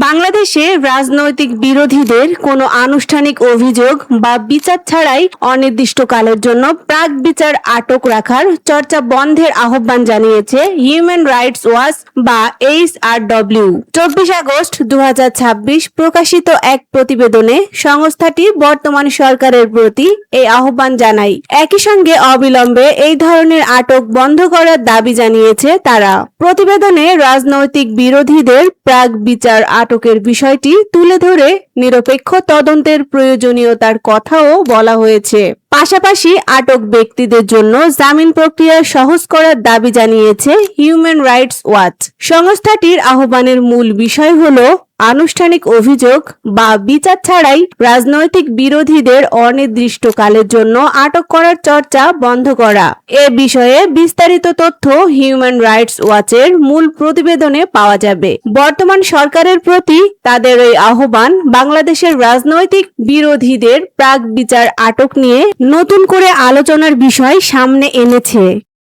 বাংলাদেশে রাজনৈতিক বিরোধীদের কোনো আনুষ্ঠানিক অভিযোগ বা বিচার ছাড়াই অনির্দিষ্টকালের জন্য প্রাক বিচার আটক রাখার চর্চা বন্ধের আহ্বান জানিয়েছে হিউম্যান রাইটস ওয়াচ বা HRW। 24 আগস্ট 2026 প্রকাশিত এক প্রতিবেদনে সংস্থাটি বর্তমান সরকারের প্রতি এই আহ্বান জানায়। একই সঙ্গে অবিলম্বে এই ধরনের আটক বন্ধ করার দাবি জানিয়েছে তারা। প্রতিবেদনে রাজনৈতিক বিরোধীদের প্রাক বিচার আটকের বিষয়টি তুলে ধরে নিরপেক্ষ তদন্তের প্রয়োজনীয়তার কথাও বলা হয়েছে। পাশাপাশি আটক ব্যক্তিদের জন্য জামিন প্রক্রিয়া সহজ করার দাবি জানিয়েছে হিউম্যান রাইটস ওয়াচ। সংস্থাটির আহ্বানের মূল বিষয় হলো আনুষ্ঠানিক অভিযোগ বা বিচার ছাড়াই রাজনৈতিক বিরোধীদের অনির্দিষ্টকালের জন্য আটক করার চর্চা বন্ধ করা। এ বিষয়ে বিস্তারিত তথ্য হিউম্যান রাইটস ওয়াচের মূল প্রতিবেদনে পাওয়া যাবে। বর্তমান সরকারের প্রতি তাদের এই আহ্বান বাংলাদেশের রাজনৈতিক বিরোধীদের প্রাক বিচার আটক নিয়ে নতুন করে আলোচনার বিষয় সামনে এনেছে।